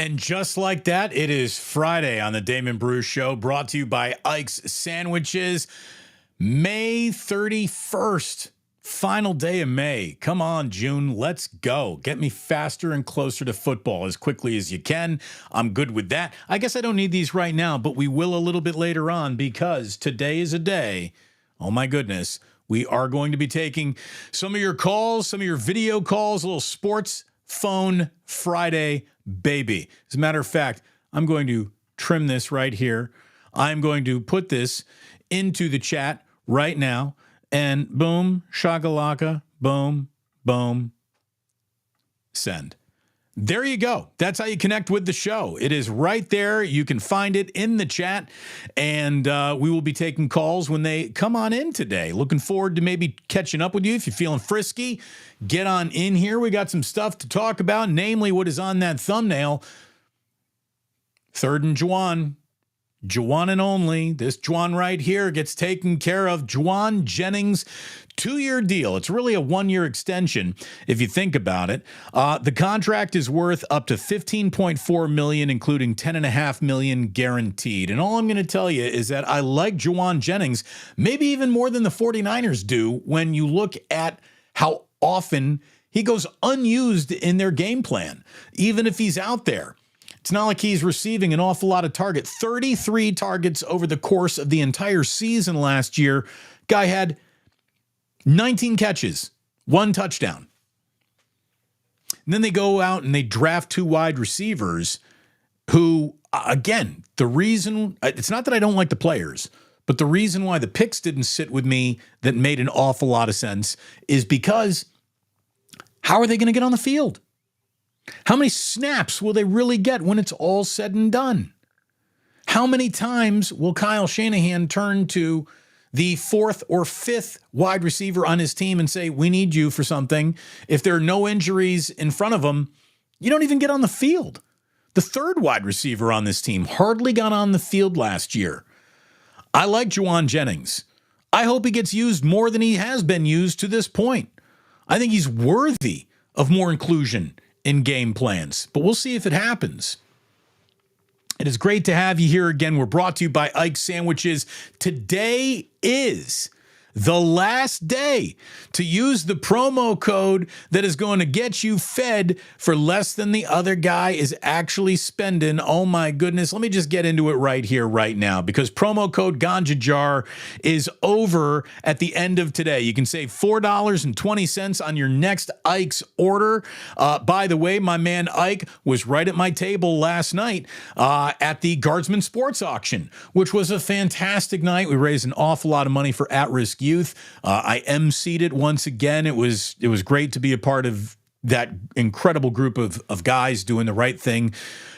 And just like that, it is Friday on the Damon Bruce Show, brought to you by Ike's Sandwiches. May 31st, final day of May. Come on, June, let's go. Get me faster and closer to football as quickly as you can. I'm good with that. I guess I don't need these right now, but we will a little bit later on because today is a day, oh my goodness, we are going to be taking some of your calls, some of your video calls, a little SportsPhone Friday, baby. As a matter of fact, I'm going to trim this right here. I'm going to put this into the chat right now. And boom, shakalaka, boom, boom, send. There you go. That's how you connect with the show. It is right there. You can find it in the chat. And we will be taking calls when they come on in today. Looking forward to maybe catching up with you. If you're feeling frisky, get on in here. We got some stuff to talk about, namely what is on that thumbnail. Third and Jauan. Jauan and only. This Jauan right here gets taken care of. Jauan Jennings, 2-year deal. It's really a 1-year extension if you think about it. The contract is worth up to $15.4 million, including $10.5 million guaranteed. And all I'm going to tell you is that I like Jauan Jennings, maybe even more than the 49ers do when you look at how often he goes unused in their game plan, even if he's out there. It's not like he's receiving an awful lot of targets. 33 targets over the course of the entire season last year. Guy had 19 catches, 1 touchdown. And then they go out and they draft 2 wide receivers who, again, the reason, it's not that I don't like the players, but the reason why the picks didn't sit with me that made an awful lot of sense is because how are they going to get on the field? How many snaps will they really get when it's all said and done? How many times will Kyle Shanahan turn to the 4th or 5th wide receiver on his team and say, we need you for something? If there are no injuries in front of him, you don't even get on the field. The 3rd wide receiver on this team hardly got on the field last year. I like Jauan Jennings. I hope he gets used more than he has been used to this point. I think he's worthy of more inclusion in game plans, but we'll see if it happens. It is great to have you here again. We're brought to you by Ike's Sandwiches. Today is the last day to use the promo code that is going to get you fed for less than the other guy is actually spending. Oh my goodness. Let me just get into it right here, right now, because promo code Ganja Jar is over at the end of today. You can save $4.20 on your next Ike's order. By the way, my man Ike was right at my table last night at the Guardsman Sports Auction, which was a fantastic night. We raised an awful lot of money for at-risk youth. I emceed it once again. It was great to be a part of that incredible group of guys doing the right thing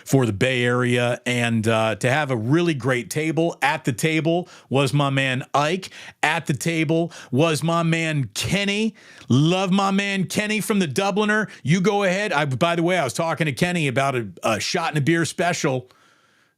for the Bay Area, and to have a really great table. At the table was my man Ike. At the table was my man Kenny. Love my man Kenny from the Dubliner. You go ahead. By the way, I was talking to Kenny about a shot and a beer special.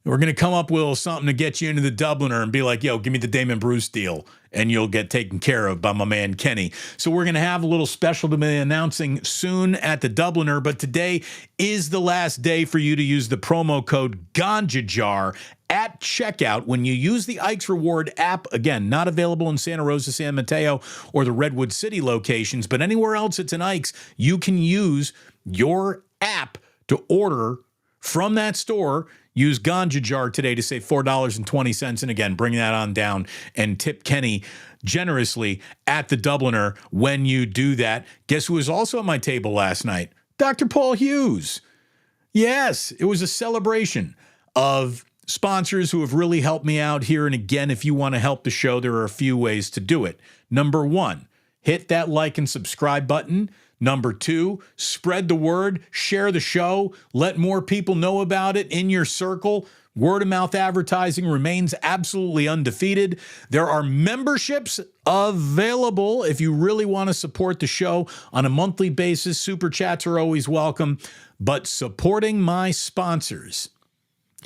We're going to come up with something to get you into the Dubliner and be like, yo, give me the Damon Bruce deal, and you'll get taken care of by my man Kenny. So we're going to have a little special to be announcing soon at the Dubliner, but today is the last day for you to use the promo code Ganja Jar at checkout when you use the Ike's Reward app. Again, not available in Santa Rosa, San Mateo, or the Redwood City locations, but anywhere else it's an Ike's, you can use your app to order from that store. Use Ganja Jar today to save $4.20. And again, bring that on down and tip Kenny generously at the Dubliner when you do that. Guess who was also at my table last night? Dr. Paul Hughes. Yes, it was a celebration of sponsors who have really helped me out here. And again, if you want to help the show, there are a few ways to do it. Number 1, hit that like and subscribe button. Number 2, spread the word, share the show, let more people know about it in your circle. Word of mouth advertising remains absolutely undefeated. There are memberships available if you really want to support the show on a monthly basis. Super chats are always welcome, but supporting my sponsors,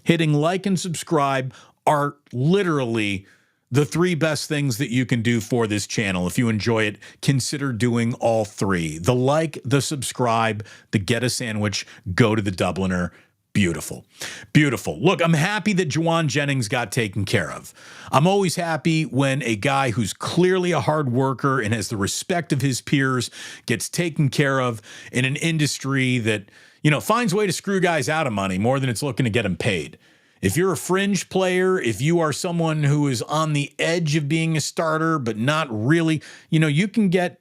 hitting like and subscribe are literally the 3 best things that you can do for this channel. If you enjoy it, consider doing all 3. The like, the subscribe, the get a sandwich, go to the Dubliner. Beautiful. Beautiful. Look, I'm happy that Jauan Jennings got taken care of. I'm always happy when a guy who's clearly a hard worker and has the respect of his peers gets taken care of in an industry that, finds a way to screw guys out of money more than it's looking to get them paid. If you're a fringe player, if you are someone who is on the edge of being a starter, but not really, you can get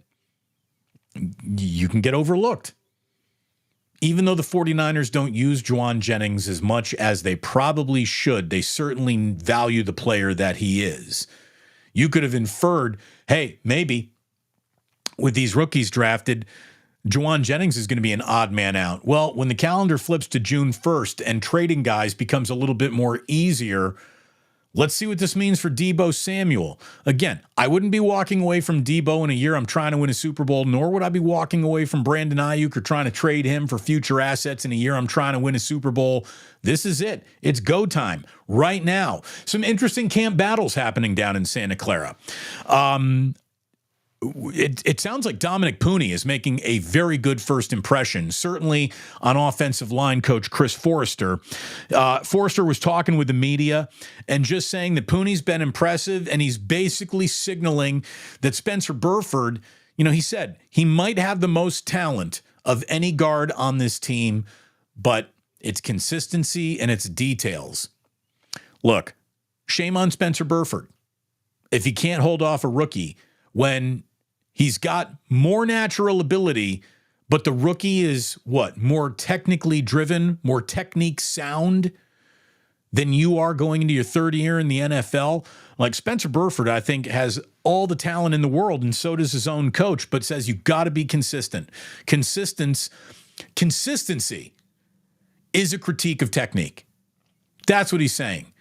overlooked. Even though the 49ers don't use Jauan Jennings as much as they probably should, they certainly value the player that he is. You could have inferred, hey, maybe with these rookies drafted, Jauan Jennings is going to be an odd man out. Well, when the calendar flips to June 1st and trading guys becomes a little bit more easier, let's see what this means for Deebo Samuel. Again, I wouldn't be walking away from Deebo in a year I'm trying to win a Super Bowl, nor would I be walking away from Brandon Ayuk or trying to trade him for future assets in a year I'm trying to win a Super Bowl. This is it. It's go time right now. Some interesting camp battles happening down in Santa Clara. It sounds like Dominic Purdy is making a very good first impression, certainly on offensive line coach Chris Forrester. Forrester was talking with the media and just saying that Purdy's been impressive, and he's basically signaling that Spencer Burford, he said he might have the most talent of any guard on this team, but it's consistency and it's details. Look, shame on Spencer Burford if he can't hold off a rookie when he's got more natural ability, but the rookie is more technically driven, more technique sound than you are going into your third year in the NFL. Like Spencer Burford, I think, has all the talent in the world, and so does his own coach, but says you got to be consistent. Consistency is a critique of technique. That's what he's saying.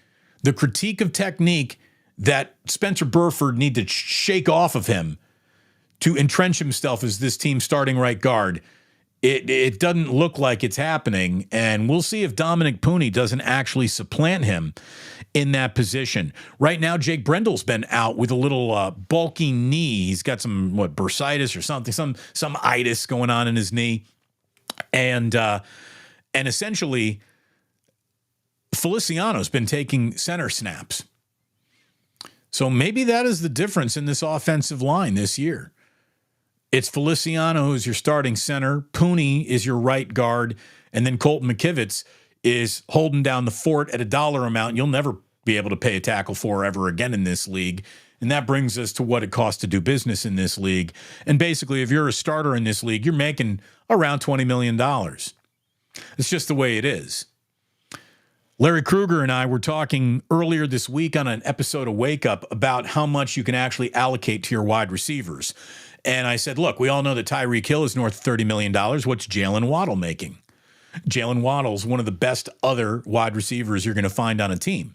The critique of technique that Spencer Burford need to shake off of him to entrench himself as this team's starting right guard. It doesn't look like it's happening, and we'll see if Dominic Purdy doesn't actually supplant him in that position. Right now, Jake Brendel's been out with a little bulky knee. He's got some bursitis or something, some itis going on in his knee, and essentially Feliciano's been taking center snaps. So maybe that is the difference in this offensive line this year. It's Feliciano who's your starting center, Purdy is your right guard, and then Colton McKivitz is holding down the fort at a dollar amount you'll never be able to pay a tackle for ever again in this league. And that brings us to what it costs to do business in this league. And basically, if you're a starter in this league, you're making around $20 million. It's just the way it is. Larry Krueger and I were talking earlier this week on an episode of Wake Up about how much you can actually allocate to your wide receivers. And I said, look, we all know that Tyreek Hill is north of $30 million. What's Jalen Waddle making? Jalen Waddle's one of the best other wide receivers you're going to find on a team.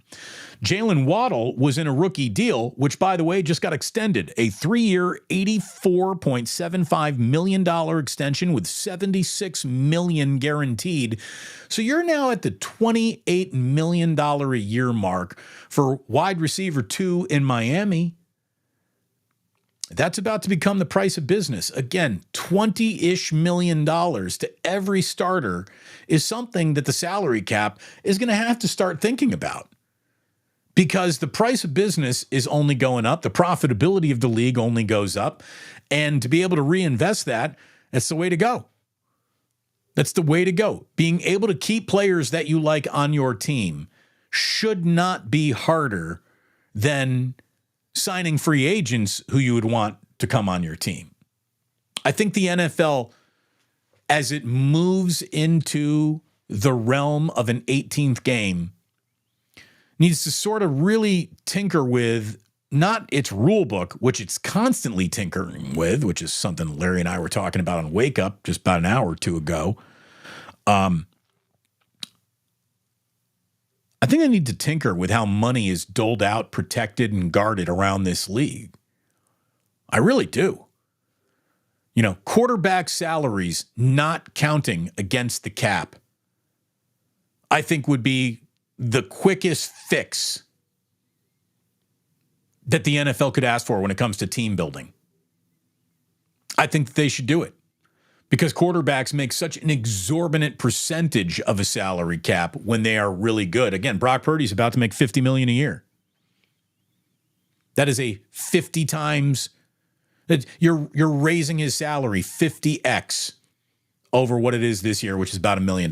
Jalen Waddle was in a rookie deal, which, by the way, just got extended. A 3-year, $84.75 million extension with $76 million guaranteed. So you're now at the $28 million a year mark for wide receiver 2 in Miami. That's about to become the price of business. Again, $20-ish million to every starter is something that the salary cap is going to have to start thinking about, because the price of business is only going up. The profitability of the league only goes up. And to be able to reinvest that, that's the way to go. That's the way to go. Being able to keep players that you like on your team should not be harder than signing free agents who you would want to come on your team. I think the NFL, as it moves into the realm of an 18th game, needs to sort of really tinker with not its rule book, which it's constantly tinkering with, which is something Larry and I were talking about on Wake Up just about an hour or two ago. I think they need to tinker with how money is doled out, protected, and guarded around this league. I really do. Quarterback salaries not counting against the cap, I think would be the quickest fix that the NFL could ask for when it comes to team building. I think they should do it, because quarterbacks make such an exorbitant percentage of a salary cap when they are really good. Again, Brock Purdy's about to make $50 million a year. That is a 50 times. You're raising his salary 50x over what it is this year, which is about $1 million.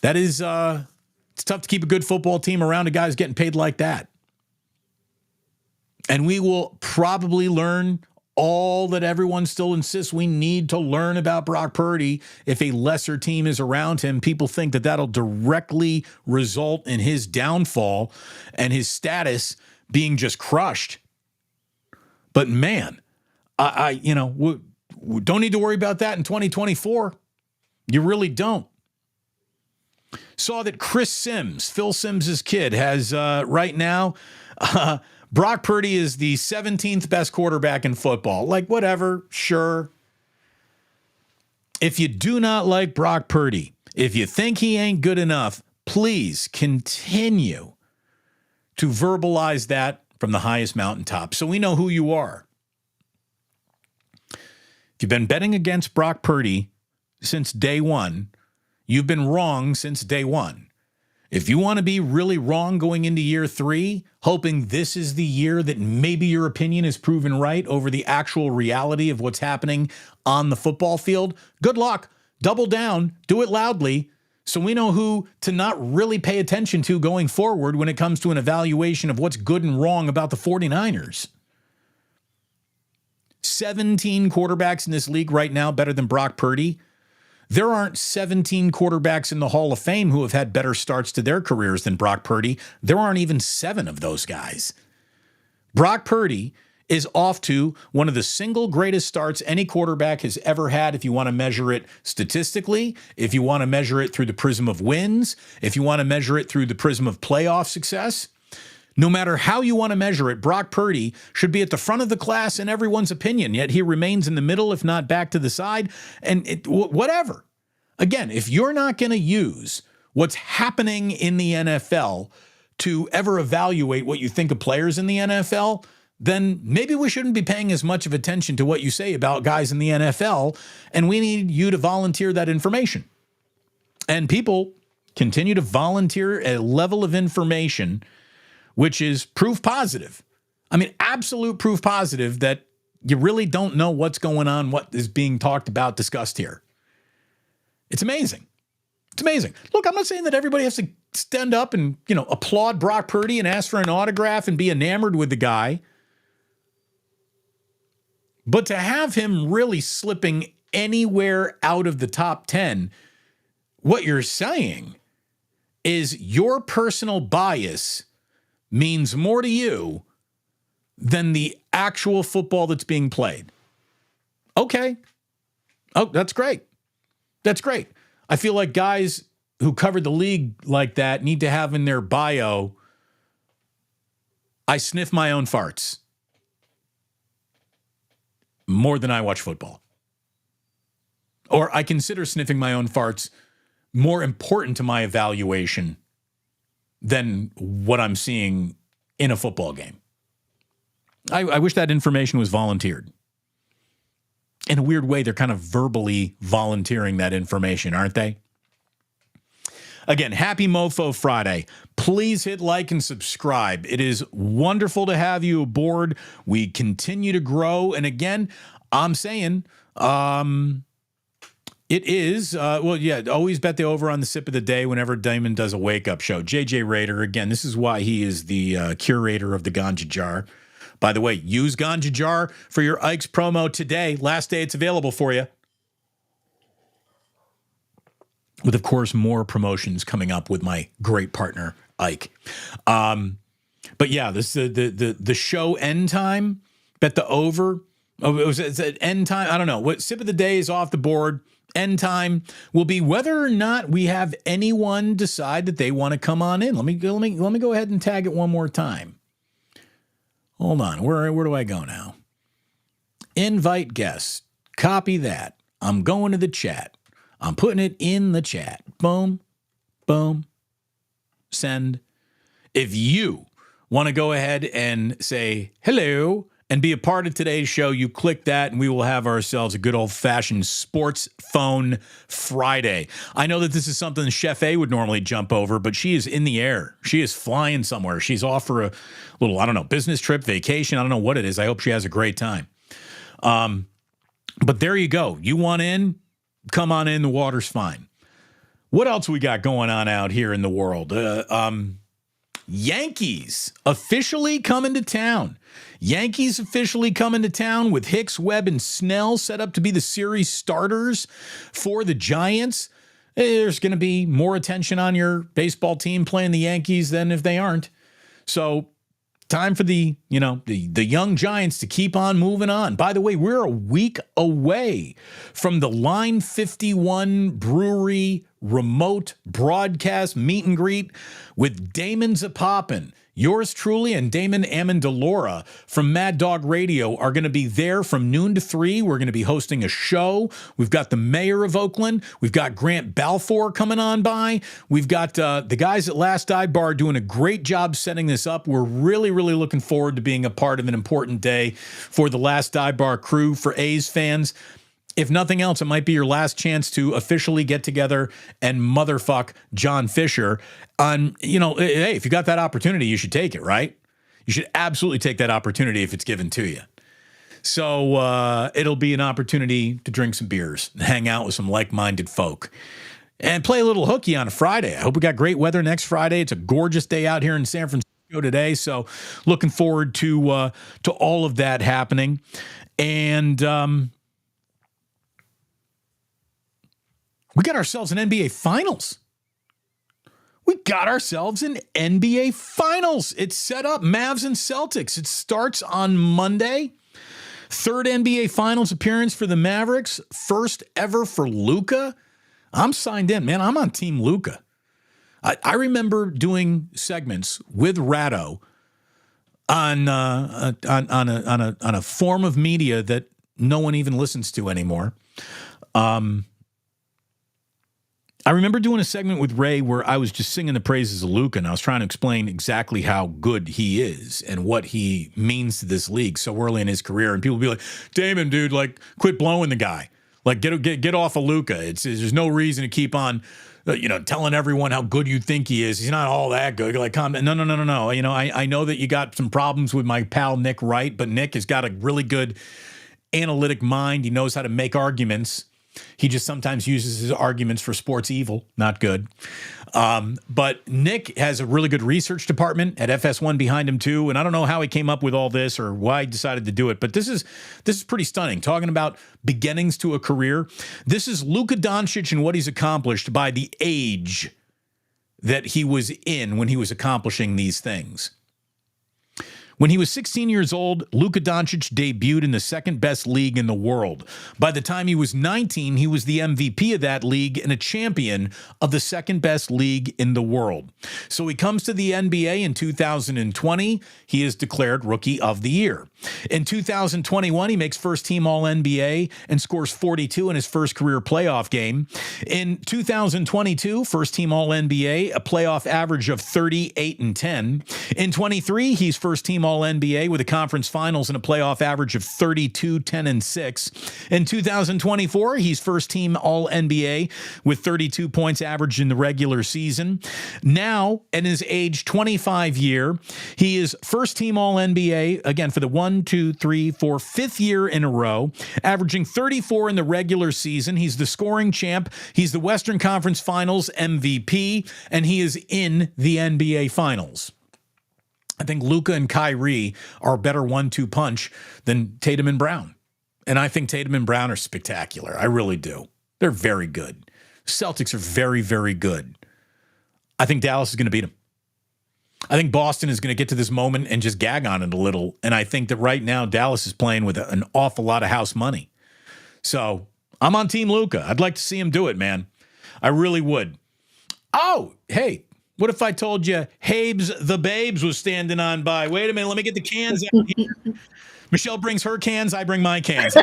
That is, it's tough to keep a good football team around a guy who's getting paid like that. And we will probably learn all that everyone still insists we need to learn about Brock Purdy if a lesser team is around him. People think that that'll directly result in his downfall and his status being just crushed. But man, we don't need to worry about that in 2024. You really don't. Saw that Chris Sims, Phil Simms' kid, has right now, Brock Purdy is the 17th best quarterback in football. Like, whatever, sure. If you do not like Brock Purdy, if you think he ain't good enough, please continue to verbalize that from the highest mountaintop so we know who you are. If you've been betting against Brock Purdy since day one, you've been wrong since day one. If you want to be really wrong going into year 3, hoping this is the year that maybe your opinion is proven right over the actual reality of what's happening on the football field, good luck. Double down. Do it loudly so we know who to not really pay attention to going forward when it comes to an evaluation of what's good and wrong about the 49ers. 17 quarterbacks in this league right now better than Brock Purdy. There aren't 17 quarterbacks in the Hall of Fame who have had better starts to their careers than Brock Purdy. There aren't even 7 of those guys. Brock Purdy is off to one of the single greatest starts any quarterback has ever had if you want to measure it statistically, if you want to measure it through the prism of wins, if you want to measure it through the prism of playoff success. No matter how you want to measure it, Brock Purdy should be at the front of the class in everyone's opinion, yet he remains in the middle, if not back to the side, and whatever. Again, if you're not going to use what's happening in the NFL to ever evaluate what you think of players in the NFL, then maybe we shouldn't be paying as much of attention to what you say about guys in the NFL, and we need you to volunteer that information. And people continue to volunteer a level of information which is proof positive. I mean, absolute proof positive that you really don't know what's going on, what is being talked about, discussed here. It's amazing. It's amazing. Look, I'm not saying that everybody has to stand up and, applaud Brock Purdy and ask for an autograph and be enamored with the guy. But to have him really slipping anywhere out of the top 10, what you're saying is your personal bias means more to you than the actual football that's being played. Okay. Oh, that's great. That's great. I feel like guys who covered the league like that need to have in their bio, I sniff my own farts more than I watch football. Or I consider sniffing my own farts more important to my evaluation than what I'm seeing in a football game. I wish that information was volunteered. In a weird way, they're kind of verbally volunteering that information, aren't they? Again, happy Mofo Friday. Please hit like and subscribe. It is wonderful to have you aboard. We continue to grow. And again, I'm saying, it is, always bet the over on the sip of the day whenever Damon does a wake-up show. JJ Rader, again, this is why he is the curator of the Ganja Jar. By the way, use Ganja Jar for your Ike's promo today. Last day it's available for you. With, of course, more promotions coming up with my great partner, Ike. But yeah, this the show end time, bet the over. Oh, it's at end time. I don't know. What sip of the day is off the board. End time will be whether or not we have anyone decide that they want to come on in. Let me go ahead and tag it one more time. Hold on. Where do I go now? Invite guests. Copy that. I'm going to the chat. I'm putting it in the chat. Boom, boom, send. If you want to go ahead and say hello and be a part of today's show, you click that and we will have ourselves a good old-fashioned Sports Phone Friday. I know that this is something Chef A would normally jump over, but she is in the air. She is flying somewhere. She's off for a little, I don't know, business trip, vacation. I don't know what it is. I hope she has a great time. But there you go. You want in? Come on in. The water's fine. What else we got going on out here in the world? Yankees officially coming to town. Yankees officially coming to town with Hicks, Webb, and Snell set up to be the series starters for the Giants. There's going to be more attention on your baseball team playing the Yankees than if they aren't. So time for the young Giants to keep on moving on. By the way, we're a week away from the Line 51 Brewery remote broadcast meet and greet with Damon Zapoppin. Yours truly and Damon Amendolara from Mad Dog Radio are going to be there from noon to 3. We're going to be hosting a show. We've got the mayor of Oakland. We've got Grant Balfour coming on by. We've got the guys at Last Dive Bar doing a great job setting this up. We're really, really looking forward to being a part of an important day for the Last Dive Bar crew, for A's fans. If nothing else, it might be your last chance to officially get together and motherfuck John Fisher. Hey, if you got that opportunity, you should take it, right? You should absolutely take that opportunity if it's given to you. So it'll be an opportunity to drink some beers, hang out with some like-minded folk, and play a little hooky on a Friday. I hope we got great weather next Friday. It's a gorgeous day out here in San Francisco today, so looking forward to all of that happening. And we got ourselves an NBA Finals. We got ourselves an NBA Finals. It's set up. Mavs and Celtics. It starts on Monday. Third NBA Finals appearance for the Mavericks. First ever for Luka. I'm signed in, man. I'm on Team Luka. I remember doing segments with Ratto on a form of media that no one even listens to anymore. I remember doing a segment with Ray where I was just singing the praises of Luka, and I was trying to explain exactly how good he is and what he means to this league so early in his career. And people would be like, Damon, dude, like, quit blowing the guy. Like, get off of Luka. There's no reason to keep on, telling everyone how good you think he is. He's not all that good. Like, no. I know that you got some problems with my pal Nick Wright, but Nick has got a really good analytic mind. He knows how to make arguments. He just sometimes uses his arguments for sports evil. Not good. But Nick has a really good research department at FS1 behind him too. And I don't know how he came up with all this or why he decided to do it, but this is pretty stunning. Talking about beginnings to a career. This is Luka Doncic and what he's accomplished by the age that he was in when he was accomplishing these things. When he was 16 years old, Luka Doncic debuted in the second best league in the world. By the time he was 19, he was the MVP of that league and a champion of the second best league in the world. So he comes to the NBA in 2020. He is declared Rookie of the Year. In 2021, he makes first team All-NBA and scores 42 in his first career playoff game. In 2022, first team All-NBA, a playoff average of 38 and 10. In 23, he's first team All-NBA with a conference finals and a playoff average of 32, 10, and 6. In 2024, he's first team All-NBA with 32 points averaged in the regular season. Now, in his age 25 year, he is first team All-NBA, again, for the 5th year in a row, averaging 34 in the regular season. He's the scoring champ. He's the Western Conference Finals MVP, and he is in the NBA Finals. I think Luka and Kyrie are a better 1-2 punch than Tatum and Brown. And I think Tatum and Brown are spectacular. I really do. They're very good. Celtics are very, very good. I think Dallas is going to beat them. I think Boston is going to get to this moment and just gag on it a little. And I think that right now Dallas is playing with an awful lot of house money. So I'm on Team Luka. I'd like to see him do it, man. I really would. Oh, hey. What if I told you Habes the Babes was standing on by? Wait a minute, let me get the cans out here. Michelle brings her cans, I bring my cans. How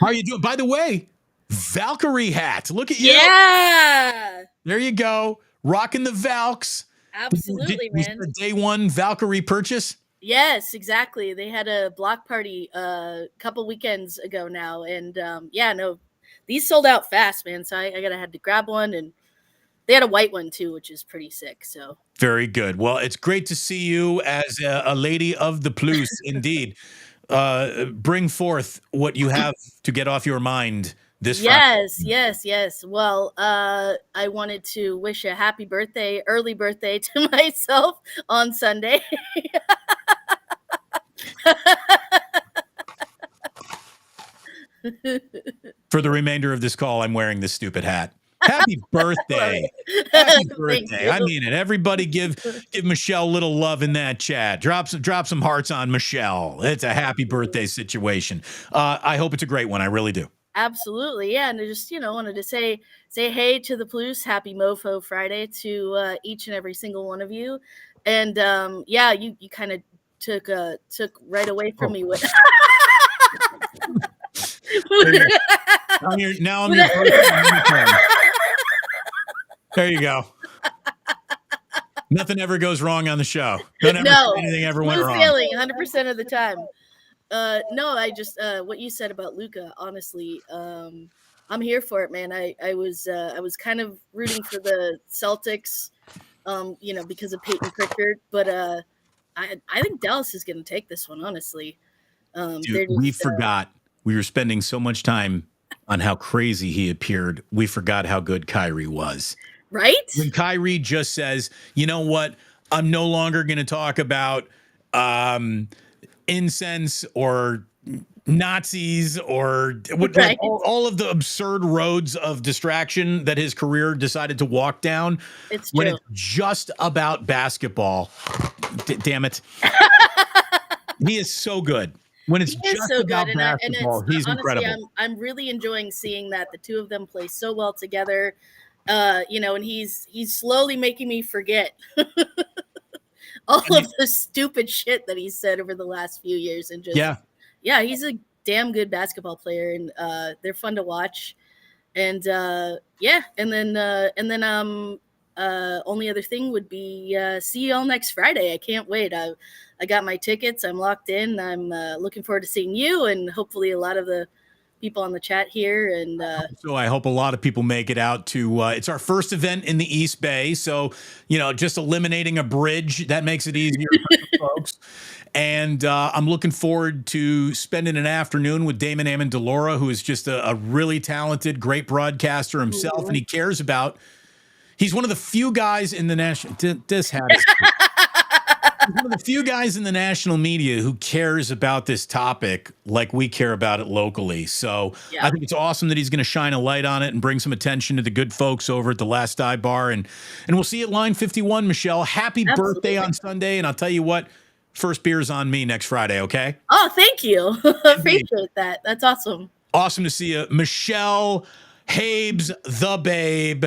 are you doing? By the way, Valkyrie hat. Look at you. Yeah. There you go. Rocking the Valks. Absolutely, Was man. it a day one Valkyrie purchase? Yes, exactly. They had a block party a couple weekends ago now, and yeah, no, these sold out fast, man. So I gotta had to grab one, and they had a white one too, which is pretty sick. So Very good. Well, it's great to see you as a lady of the plus, indeed. Bring forth what you have to get off your mind this Friday. yes, yes, yes. Well, I wanted to wish a happy birthday, early birthday to myself on Sunday. For the remainder of this call, I'm wearing this stupid hat. Happy birthday. Happy Thank birthday. you. I mean it. Everybody give Michelle a little love in that chat. Drop some hearts on Michelle. It's a happy birthday situation. I hope it's a great one. I really do. Absolutely, yeah, and I just wanted to say hey to the Plus, happy Mofo Friday to each and every single one of you, and yeah, you kind of took right away from Oh. me with. Now I'm your person. There you go. Nothing ever goes wrong on the show. Anything ever went wrong. Sailing 100% of the time. No, I just what you said about Luka. Honestly, I'm here for it, man. I was kind of rooting for the Celtics, because of Peyton Pritchard, but I think Dallas is going to take this one. Honestly, dude, we forgot we were spending so much time on how crazy he appeared. We forgot how good Kyrie was. Right? When Kyrie just says, you know what, I'm no longer going to talk about incense or Nazis or Right. all of the absurd roads of distraction that his career decided to walk down. It's when true. it's just about basketball. Damn it. He is so good. When it's just about basketball, he's honestly, incredible. I'm really enjoying seeing that the two of them play so well together. And he's slowly making me forget all of the stupid shit that he's said over the last few years, and just yeah, he's a damn good basketball player, and they're fun to watch. And yeah, and then only other thing would be see you all next Friday. I can't wait. I got my tickets. I'm locked in. I'm looking forward to seeing you, and hopefully a lot of the people on the chat here. And so I hope a lot of people make it out to it's our first event in the East Bay, so just eliminating a bridge that makes it easier for folks. And I'm looking forward to spending an afternoon with Damon Amendola, who is just a really talented, great broadcaster himself, and he cares about. He's one of the few guys in the national. This hat is one of the few guys in the national media who cares about this topic like we care about it locally. So I think it's awesome that he's going to shine a light on it and bring some attention to the good folks over at the Last Dive Bar. And we'll see you at line 51, Michelle. Happy birthday on Sunday. And I'll tell you what, first beer's on me next Friday, okay? Oh, thank you. Appreciate that. That's awesome. Awesome to see you. Michelle Habes, the babe.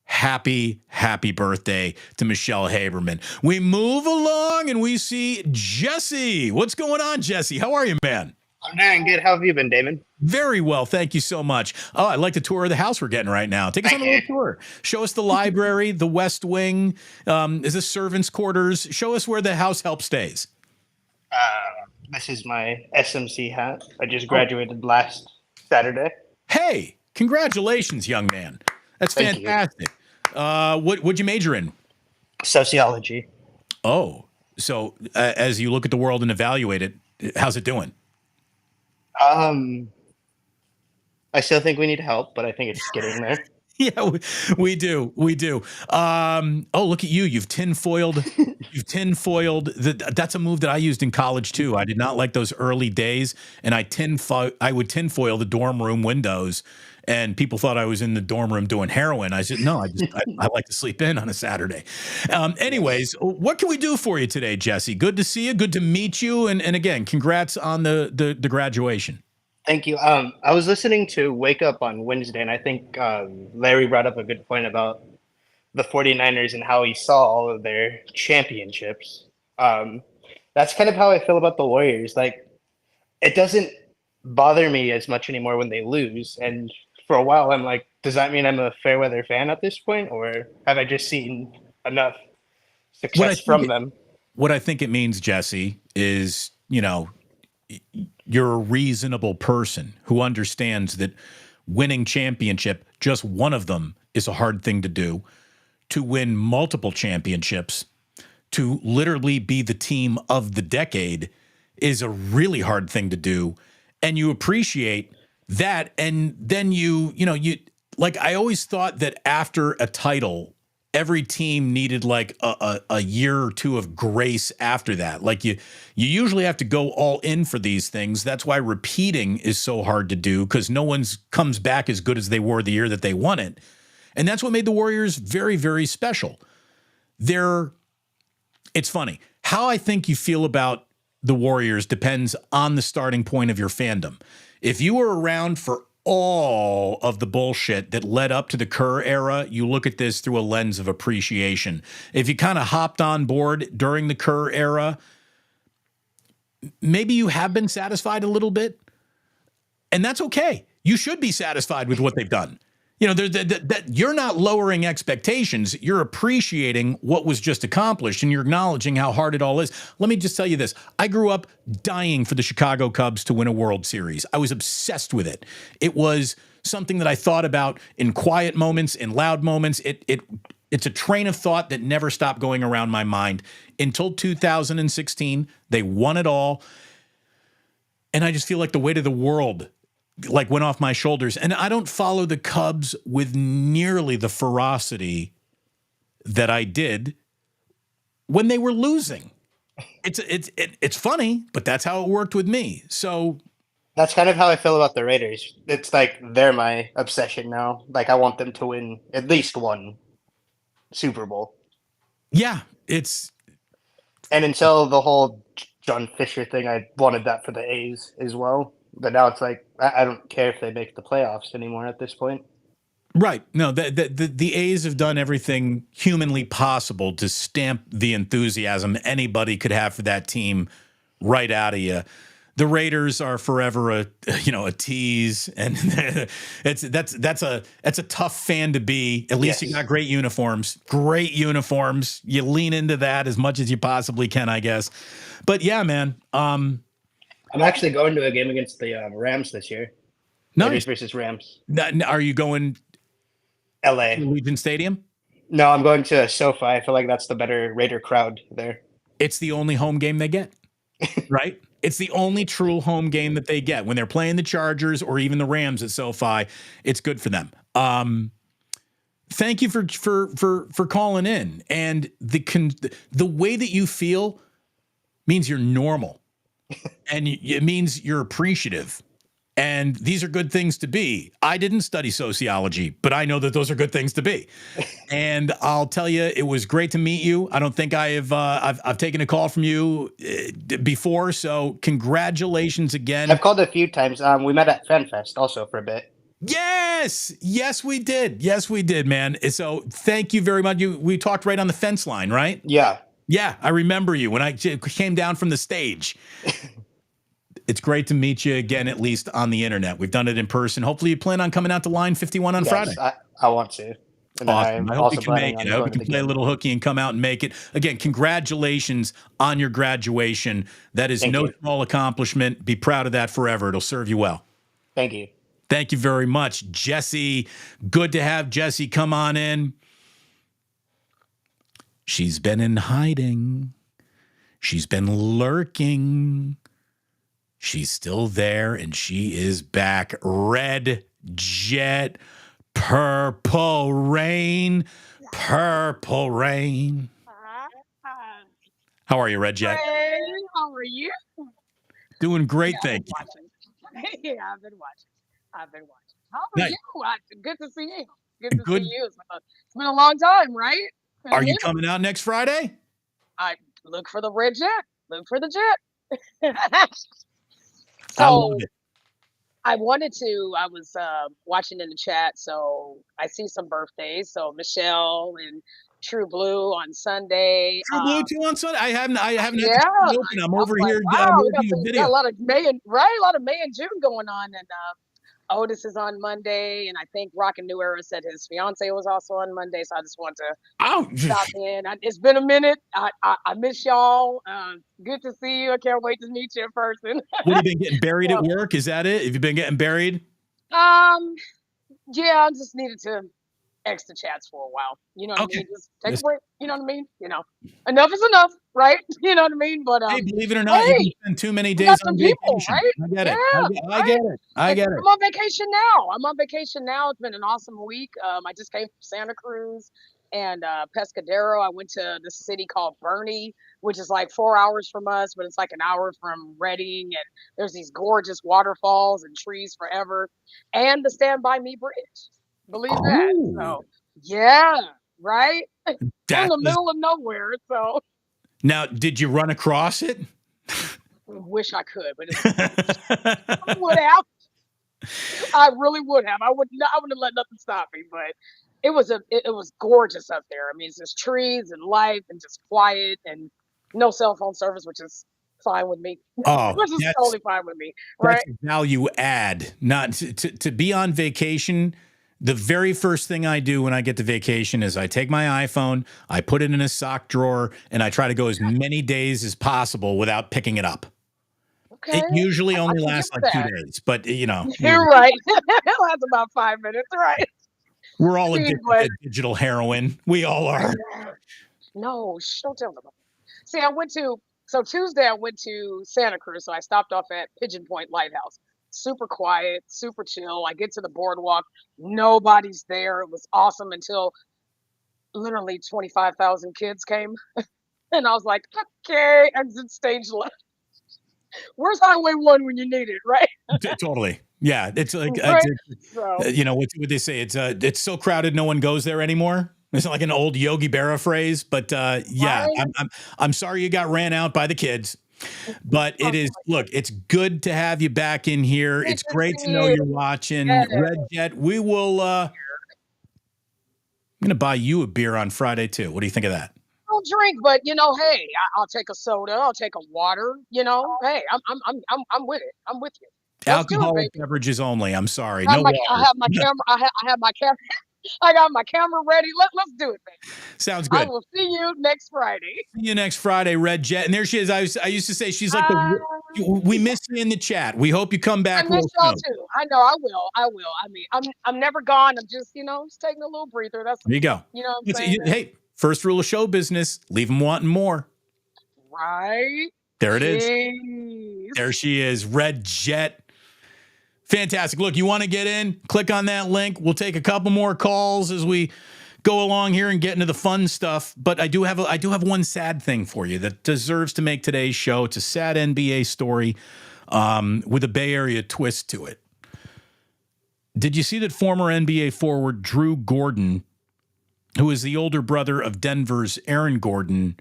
Happy birthday to Michelle Haberman. We move along and we see Jesse. What's going on, Jesse? How are you, man? I'm doing good. How have you been, Damon? Very well. Thank you so much. Oh, I like the tour of the house we're getting right now. Take us on a little tour. Show us the library, the West Wing. Is this servants' quarters? Show us where the house help stays. This is my SMC hat. I just graduated last Saturday. Hey, congratulations, young man. That's fantastic. What'd you major in? Sociology. Oh, so as you look at the world and evaluate it, how's it doing? I still think we need help, but I think it's getting there. Yeah, we do. Oh, look at you. You've tinfoiled. That's a move that I used in college too. I did not like those early days, and I would tinfoil the dorm room windows, and people thought I was in the dorm room doing heroin. I said, no, I like to sleep in on a Saturday. Anyways, what can we do for you today, Jesse? Good to see you. Good to meet you. And again, congrats on the graduation. Thank you. I was listening to Wake Up on Wednesday, and I think Larry brought up a good point about the 49ers and how he saw all of their championships. That's kind of how I feel about the Warriors. Like, it doesn't bother me as much anymore when they lose. And for a while, I'm like, does that mean I'm a fair weather fan at this point, or have I just seen enough success from them. What I think it means, Jesse, is, you're a reasonable person who understands that winning championship, just one of them, is a hard thing to do. To win multiple championships, to literally be the team of the decade, is a really hard thing to do. And you appreciate that. And then you like, I always thought that after a title, every team needed like a year or two of grace after that. Like you usually have to go all in for these things. That's why repeating is so hard to do, because no one's comes back as good as they were the year that they won it. And that's what made the Warriors very, very special. It's funny. How I think you feel about the Warriors depends on the starting point of your fandom. If you were around for all of the bullshit that led up to the Kerr era, you look at this through a lens of appreciation. If you kind of hopped on board during the Kerr era, maybe you have been satisfied a little bit, and that's okay. You should be satisfied with what they've done. That you're not lowering expectations. You're appreciating what was just accomplished, and you're acknowledging how hard it all is. Let me just tell you this. I grew up dying for the Chicago Cubs to win a World Series. I was obsessed with it. It was something that I thought about in quiet moments, in loud moments. It's a train of thought that never stopped going around my mind until 2016. They won it all. And I just feel like the weight of the world went off my shoulders. And I don't follow the Cubs with nearly the ferocity that I did when they were losing. It's funny, but that's how it worked with me. So that's kind of how I feel about the Raiders. It's like they're my obsession now. Like I want them to win at least one Super Bowl. Yeah, and until the whole John Fisher thing, I wanted that for the A's as well. But now it's like I don't care if they make the playoffs anymore at this point. Right. No, the A's have done everything humanly possible to stamp the enthusiasm anybody could have for that team right out of you. The Raiders are forever a tease, and that's a tough fan to be. At least You got great uniforms. Great uniforms. You lean into that as much as you possibly can, I guess. But yeah, man. I'm actually going to a game against the Rams this year. Nice. Raiders versus Rams. Are you going LA. Allegiant Stadium? No, I'm going to SoFi. I feel like that's the better Raider crowd there. It's the only home game they get, right? It's the only true home game that they get. When they're playing the Chargers or even the Rams at SoFi, it's good for them. Thank you for calling in. And the way that you feel means you're normal. And it means you're appreciative. And these are good things to be. I didn't study sociology, but I know that those are good things to be. And I'll tell you, it was great to meet you. I don't think I've taken a call from you before, so congratulations again. I've called a few times. We met at FanFest also for a bit. Yes, we did. Yes, we did, man. So thank you very much. We talked right on the fence line, right? Yeah, I remember you when I came down from the stage. It's great to meet you again, at least on the internet. We've done it in person. Hopefully you plan on coming out to Line 51 on Friday. I want to. And awesome. I hope you can make it. I hope you can play a little hooky and come out and make it. Again, congratulations on your graduation. That is no small accomplishment. Be proud of that forever. It'll serve you well. Thank you. Thank you very much, Jesse. Good to have Jesse come on in. She's been in hiding. She's been lurking. She's still there, and she is back. Red Jet, Purple Rain, Purple Rain. How are you, Red Jet? Hey, how are you? Doing great, thank you. Yeah, I've been watching. How are you? Good to see you. Good to see you. It's been a long time, right? Are you coming out next Friday? I look for the Red Jet. Look for the Jet. I love it. I was watching in the chat, so I see some birthdays. So Michelle and True Blue on Sunday. True Blue too on Sunday? I haven't yeah, open. I'm over here. Wow, we got a lot of May and June going on, and Otis is on Monday, and I think Rockin' New Era said his fiance was also on Monday. So I just want to stop in. It's been a minute. I miss y'all. Good to see you. I can't wait to meet you in person. What, have you been getting buried at work? Is that it? Have you been getting buried? Yeah, I just needed to X the chats for a while. You know what I mean? Just take a break. You know what I mean? Enough is enough, right? You know what I mean? But hey, believe it or not, you can spend too many days on vacation. People, right? I get it. I get it. I'm on vacation now. It's been an awesome week. I just came from Santa Cruz and Pescadero. I went to this city called Bernie, which is like 4 hours from us, but it's like an hour from Reading. And there's these gorgeous waterfalls and trees forever, and the Stand By Me Bridge. Believe that. So yeah, right. In the middle of nowhere. So now, did you run across it? Wish I could, but I would have. I really would have. I wouldn't have let nothing stop me. But it was gorgeous up there. I mean, it's just trees and life and just quiet and no cell phone service, which is fine with me. Which is totally fine with me. Right? That's a value add. Not to be on vacation. The very first thing I do when I get to vacation is I take my iPhone, I put it in a sock drawer, and I try to go as many days as possible without picking it up. Okay. It usually only lasts like 2 days, but You're right. It lasts about 5 minutes, right? We're all addicted to digital heroin. We all are. No, don't tell them. See, Tuesday I went to Santa Cruz, so I stopped off at Pigeon Point Lighthouse. Super quiet, super chill. I get to the boardwalk. Nobody's there. It was awesome until literally 25,000 kids came. And I was like, okay, exit stage left. Where's Highway 1 when you need it, right? Totally. Yeah. It's like, what they say? It's so crowded, no one goes there anymore. It's like an old Yogi Berra phrase, but yeah, I'm sorry you got ran out by the kids. But it is, look, it's good to have you back in here. It's great to know you're watching. Red Jet, we will, I'm going to buy you a beer on Friday too. What do you think of that? I'll drink, but hey, I'll take a soda. I'll take a water, hey, I'm with it. I'm with you. Alcoholic beverages only. I'm sorry. I have my camera. I have my camera. I got my camera ready. Let's do it, baby. Sounds good. I will see you next Friday. See you next Friday, Red Jet. And there she is. I used to say she's like we miss you in the chat. We hope you come back. I miss y'all too. I know. I will. I mean, I'm never gone. I'm just just taking a little breather. That's there you go. You know what I'm saying? Hey, first rule of show business: leave them wanting more. Right. There it is. There she is, Red Jet. Fantastic. Look, you want to get in? Click on that link. We'll take a couple more calls as we go along here and get into the fun stuff. But I do have one sad thing for you that deserves to make today's show. It's a sad NBA story with a Bay Area twist to it. Did you see that former NBA forward Drew Gordon, who is the older brother of Denver's Aaron Gordon,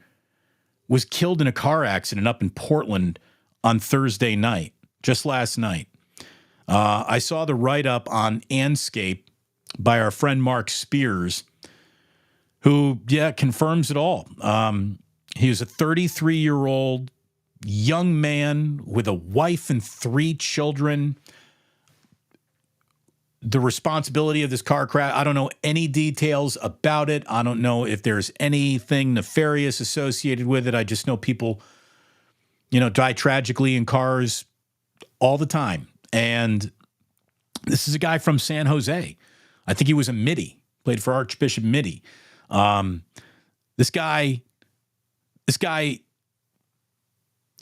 was killed in a car accident up in Portland on Thursday night, just last night? I saw the write-up on Anscape by our friend Mark Spears, who, confirms it all. He was a 33-year-old young man with a wife and 3 children. The responsibility of this car crash, I don't know any details about it. I don't know if there's anything nefarious associated with it. I just know people, die tragically in cars all the time. And this is a guy from San Jose. I think he was a midi, played for Archbishop Midi. This guy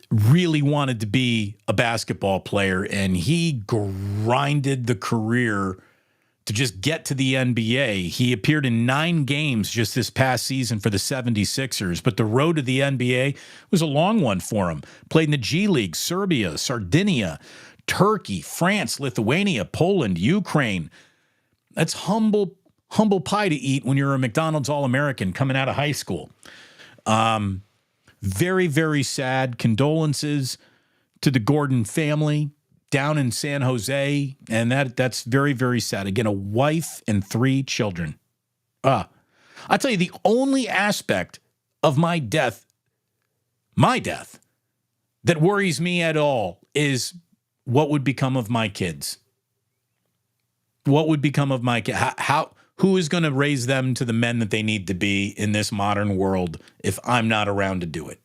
really wanted to be a basketball player, and he grinded the career to just get to the NBA. He appeared in 9 games just this past season for the 76ers, but the road to the NBA was a long one for him. Played in the G League, Serbia, Sardinia, Turkey, France, Lithuania, Poland, Ukraine. That's humble pie to eat when you're a McDonald's All-American coming out of high school. Very, very sad. Condolences to the Gordon family down in San Jose. And that's very, very sad. Again, a wife and 3 children. I tell you, the only aspect of my death that worries me at all is what would become of my kids. What would become of my kid? Who is going to raise them to the men that they need to be in this modern world if I'm not around to do it?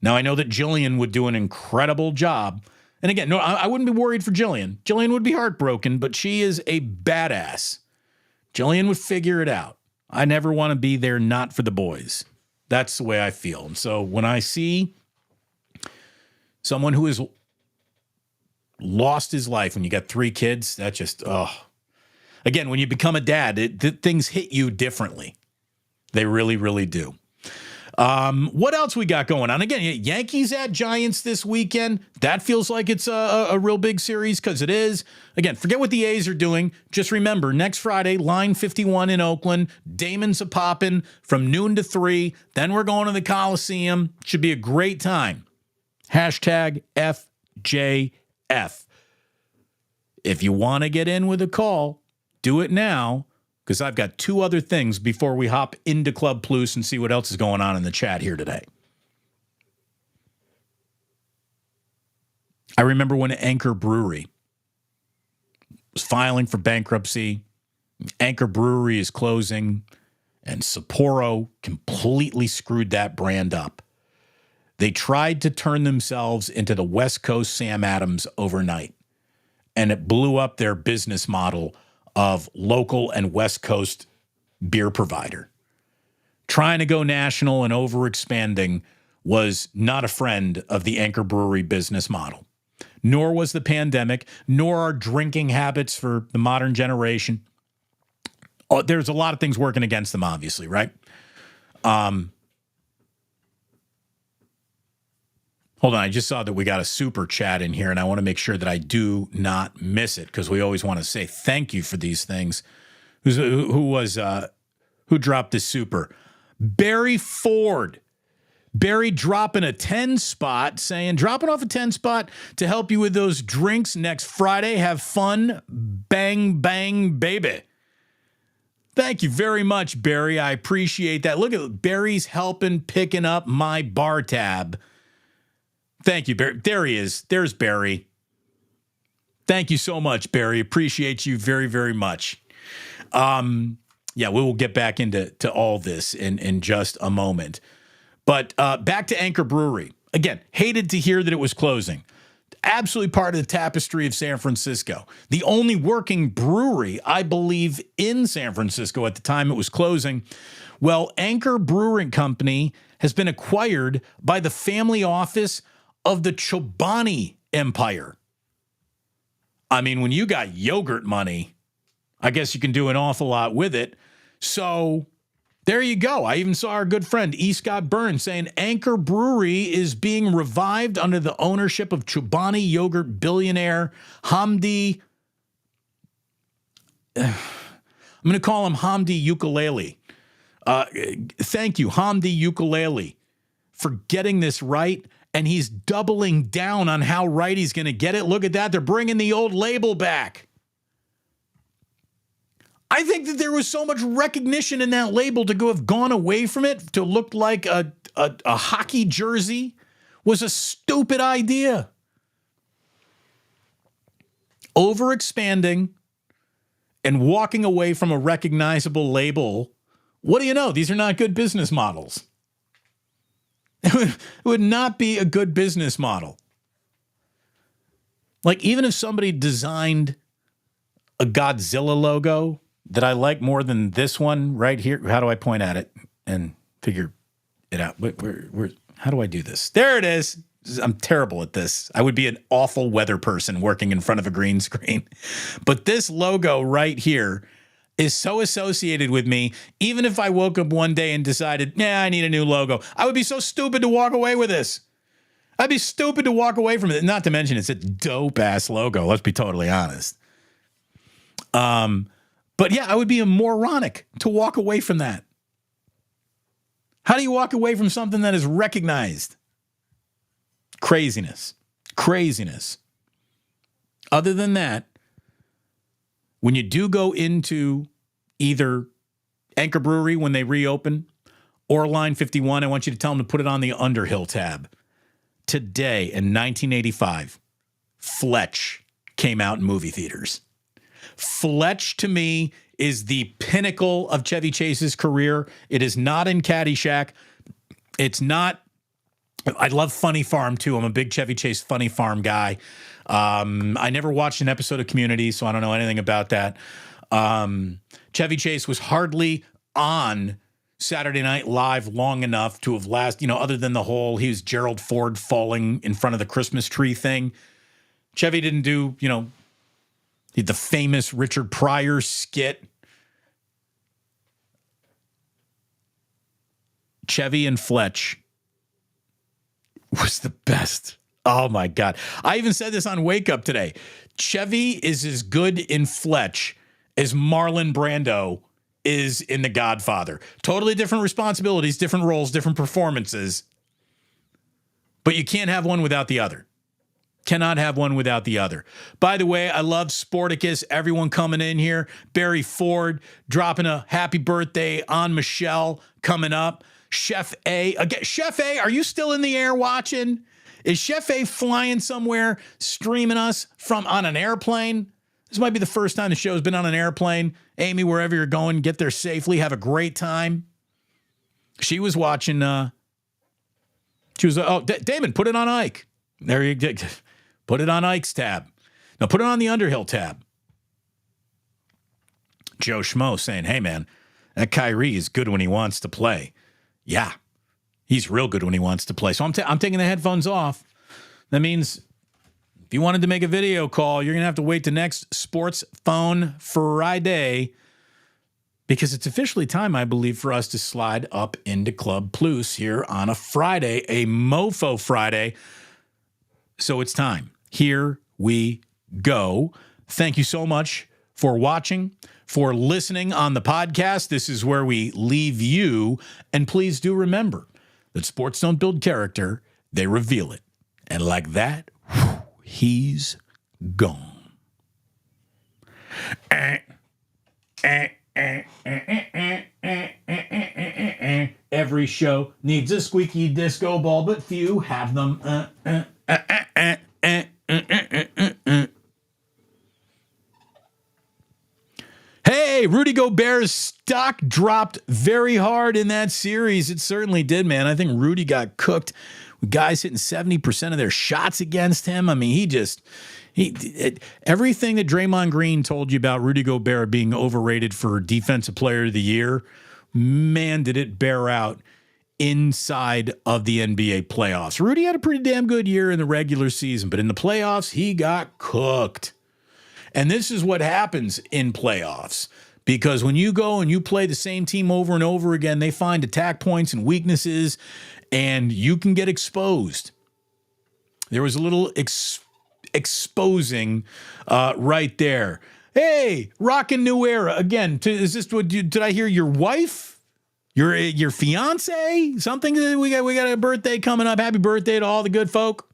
Now, I know that Jillian would do an incredible job. And again, no, I wouldn't be worried for Jillian. Jillian would be heartbroken, but she is a badass. Jillian would figure it out. I never want to be there not for the boys. That's the way I feel. And so when I see someone who has lost his life, when you got 3 kids, that just, Again, when you become a dad, things hit you differently. They really, really do. What else we got going on? Again, Yankees at Giants this weekend. That feels like it's a real big series because it is. Again, forget what the A's are doing. Just remember, next Friday, line 51 in Oakland. Damon's a poppin' from noon to 3. Then we're going to the Coliseum. Should be a great time. Hashtag FJF. If you want to get in with a call, do it now, because I've got 2 other things before we hop into Club Plus and see what else is going on in the chat here today. I remember when Anchor Brewery was filing for bankruptcy. Anchor Brewery is closing, and Sapporo completely screwed that brand up. They tried to turn themselves into the West Coast Sam Adams overnight, and it blew up their business model of local and West Coast beer provider. Trying to go national and overexpanding was not a friend of the Anchor Brewery business model. Nor was the pandemic, nor our drinking habits for the modern generation. There's a lot of things working against them, obviously, right? Hold on, I just saw that we got a super chat in here, and I want to make sure that I do not miss it because we always want to say thank you for these things. Who dropped this super? Barry Ford. Barry dropping a 10 spot, saying, dropping off a 10 spot to help you with those drinks next Friday. Have fun. Bang, bang, baby. Thank you very much, Barry. I appreciate that. Look at Barry's helping picking up my bar tab. Thank you, Barry. There he is. There's Barry. Thank you so much, Barry. Appreciate you very, very much. We will get back into all this in just a moment. But back to Anchor Brewery. Again, hated to hear that it was closing. Absolutely part of the tapestry of San Francisco. The only working brewery, I believe, in San Francisco at the time it was closing. Well, Anchor Brewing Company has been acquired by the family office of the Chobani Empire. I mean, when you got yogurt money, I guess you can do an awful lot with it. So there you go. I even saw our good friend E. Scott Burns saying Anchor Brewery is being revived under the ownership of Chobani yogurt billionaire Hamdi. I'm going to call him Hamdi Ukulele. Thank you, Hamdi Ukulele, for getting this right. And he's doubling down on how right he's going to get it. Look at that. They're bringing the old label back. I think that there was so much recognition in that label to have gone away from it to look like a hockey jersey was a stupid idea. Overexpanding and walking away from a recognizable label. What do you know? These are not good business models. It would not be a good business model. Like, even if somebody designed a Godzilla logo that I like more than this one right here, how do I point at it and figure it out? How do I do this? There it is. I'm terrible at this. I would be an awful weather person working in front of a green screen. But this logo right here is so associated with me. Even if I woke up one day and decided, I need a new logo, I would be so stupid to walk away with this. I'd be stupid to walk away from it. Not to mention it's a dope-ass logo. Let's be totally honest. But yeah, I would be a moronic to walk away from that. How do you walk away from something that is recognized? Craziness. Other than that, when you do go into either Anchor Brewery when they reopen or Line 51, I want you to tell them to put it on the Underhill tab. Today in 1985, Fletch came out in movie theaters. Fletch, to me, is the pinnacle of Chevy Chase's career. It is not in Caddyshack. It's not. I love Funny Farm, too. I'm a big Chevy Chase Funny Farm guy. I never watched an episode of Community, so I don't know anything about that. Chevy Chase was hardly on Saturday Night Live long enough to have other than the whole, he was Gerald Ford falling in front of the Christmas tree thing. Chevy didn't do, the famous Richard Pryor skit. Chevy and Fletch was the best. Oh my God. I even said this on Wake Up today. Chevy is as good in Fletch as Marlon Brando is in The Godfather. Totally different responsibilities, different roles, different performances. But you can't have one without the other. Cannot have one without the other. By the way, I love Sporticus. Everyone coming in here. Barry Ford dropping a happy birthday on Michelle coming up. Chef A. Again, Chef A, are you still in the air watching? Is Chef A flying somewhere, streaming us from on an airplane? This might be the first time the show's been on an airplane. Amy, wherever you're going, get there safely. Have a great time. She was watching. Damon, put it on Ike. There you go. Put it on Ike's tab. Now put it on the Underhill tab. Joe Schmo saying, hey, man, that Kyrie is good when he wants to play. Yeah, he's real good when he wants to play. So I'm taking the headphones off. That means if you wanted to make a video call, you're going to have to wait the next Sports Phone Friday because it's officially time, I believe, for us to slide up into Club Plus here on a Friday, a Mofo Friday. So it's time. Here we go. Thank you so much for watching, for listening on the podcast. This is where we leave you. And please do remember that sports don't build character, they reveal it. And like that, he's gone. Every show needs a squeaky disco ball, but few have them. Hey, Rudy Gobert's stock dropped very hard in that series. It certainly did, man. I think Rudy got cooked with guys hitting 70% of their shots against him. I mean, everything that Draymond Green told you about Rudy Gobert being overrated for Defensive Player of the Year, man, did it bear out inside of the NBA playoffs. Rudy had a pretty damn good year in the regular season, but in the playoffs, he got cooked. And this is what happens in playoffs, because when you go and you play the same team over and over again, they find attack points and weaknesses, and you can get exposed. There was a little exposing right there. Hey, rockin' new era. Again, is this what did I hear your wife? Your fiance? Something that we got a birthday coming up. Happy birthday to all the good folk.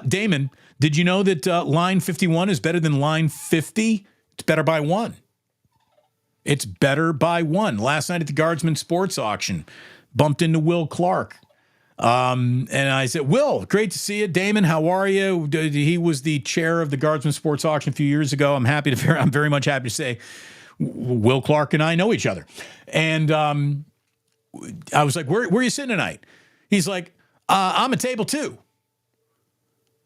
Damon, did you know that line 51 is better than line 50? It's better by one. It's better by one. Last night at the Guardsman Sports Auction, bumped into Will Clark. And I said, Will, great to see you. Damon, how are you? He was the chair of the Guardsman Sports Auction a few years ago. I'm very much happy to say Will Clark and I know each other. And I was like, where are you sitting tonight? He's like, I'm at table 2.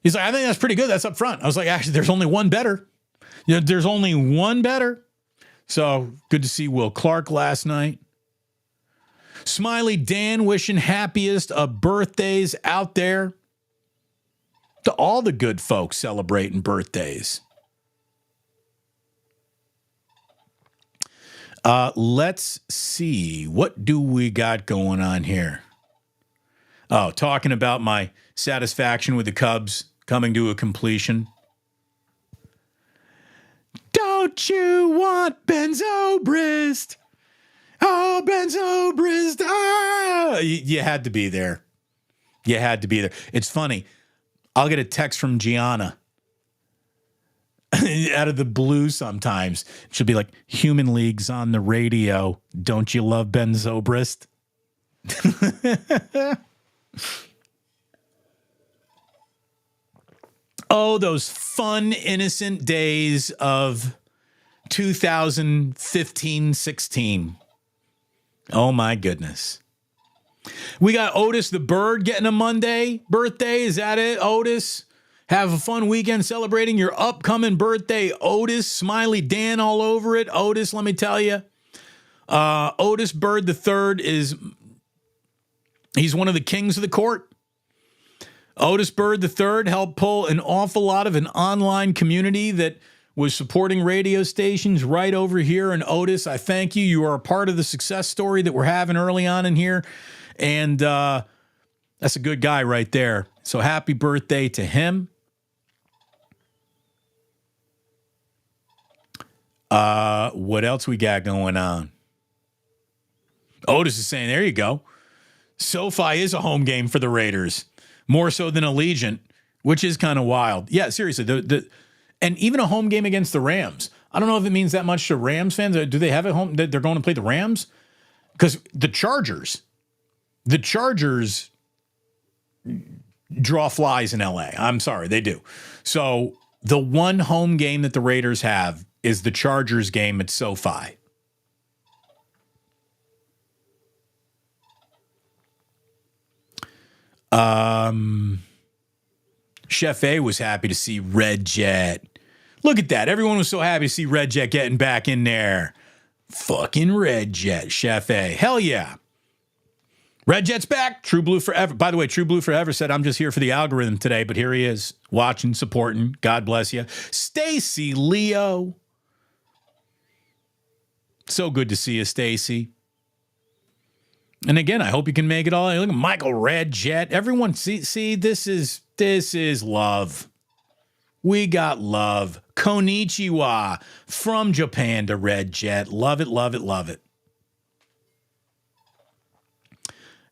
He's like, I think that's pretty good. That's up front. I was like, actually, there's only one better. There's only one better. So good to see Will Clark last night. Smiley Dan wishing happiest of birthdays out there to all the good folks celebrating birthdays. Let's see. What do we got going on here? Oh, talking about my satisfaction with the Cubs coming to a completion. Don't you want Ben Zobrist? Oh, Ben Zobrist. Ah! You had to be there. You had to be there. It's funny. I'll get a text from Gianna out of the blue sometimes. She'll be like, Human League's on the radio. Don't you love Ben Zobrist? Oh, those fun, innocent days of 2015-16. Oh, my goodness. We got Otis the Bird getting a Monday birthday. Is that it, Otis? Have a fun weekend celebrating your upcoming birthday, Otis. Smiley Dan all over it. Otis, let me tell you. Otis Bird III he's one of the kings of the court. Otis Bird III helped pull an awful lot of an online community that was supporting radio stations right over here. And Otis, I thank you. You are a part of the success story that we're having early on in here. And that's a good guy right there. So happy birthday to him. What else we got going on? Otis is saying, there you go. SoFi is a home game for the Raiders, more so than Allegiant, which is kind of wild. Yeah, seriously. And even a home game against the Rams. I don't know if it means that much to Rams fans. Do they have it home that they're going to play the Rams? Because the Chargers draw flies in LA. I'm sorry, they do. So the one home game that the Raiders have is the Chargers game at SoFi. Chef A was happy to see Red Jet. Look at that. Everyone was so happy to see Red Jet getting back in there. Fucking Red Jet, Chef A. Hell yeah. Red Jet's back. True Blue Forever. By the way, True Blue Forever said, I'm just here for the algorithm today, but here he is, watching, supporting. God bless you. Stacy Leo. So good to see you, Stacy. And again, I hope you can make it all. Look at Michael Red Jet. Everyone, see, this is love. We got love. Konnichiwa from Japan to Red Jet. Love it, love it, love it.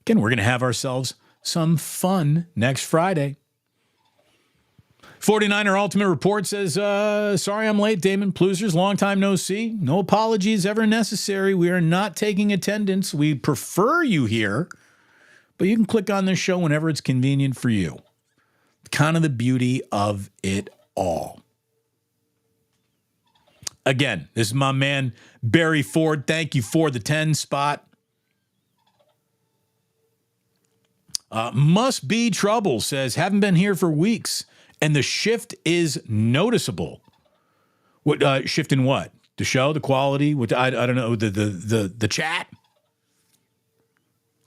Again, we're going to have ourselves some fun next Friday. 49er Ultimate Report says, sorry I'm late, Damon. Ploozers, long time no see. No apologies ever necessary. We are not taking attendance. We prefer you here, but you can click on this show whenever it's convenient for you. Kind of the beauty of it all. Again, this is my man, Barry Ford. Thank you for the 10 spot. Must be trouble, says, haven't been here for weeks. And the shift is noticeable. What shift in what? The show, the quality? What I don't know. The chat.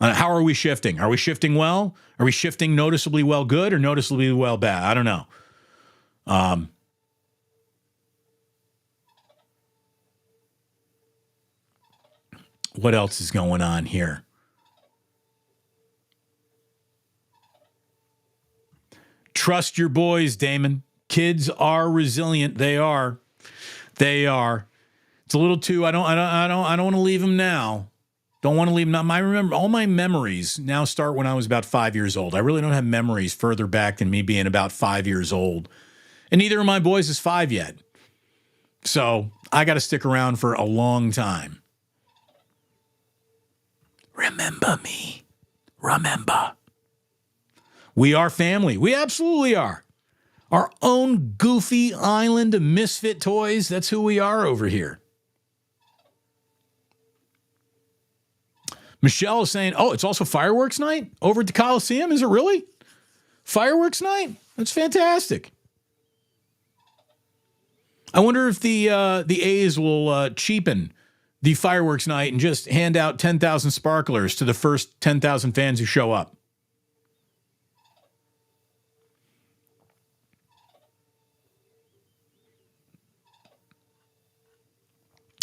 How are we shifting? Are we shifting well? Are we shifting noticeably well good or noticeably well bad? I don't know. What else is going on here? Trust your boys, Damon. Kids are resilient. They are. They are. It's a little too. I don't want to leave them now. Don't want to leave them now. All my memories now start when I was about 5 years old. I really don't have memories further back than me being about 5 years old, and neither of my boys is 5 yet. So I got to stick around for a long time. Remember me. Remember. We are family. We absolutely are. Our own goofy island of misfit toys. That's who we are over here. Michelle is saying, oh, it's also fireworks night over at the Coliseum? Is it really? Fireworks night? That's fantastic. I wonder if the A's will cheapen the fireworks night and just hand out 10,000 sparklers to the first 10,000 fans who show up.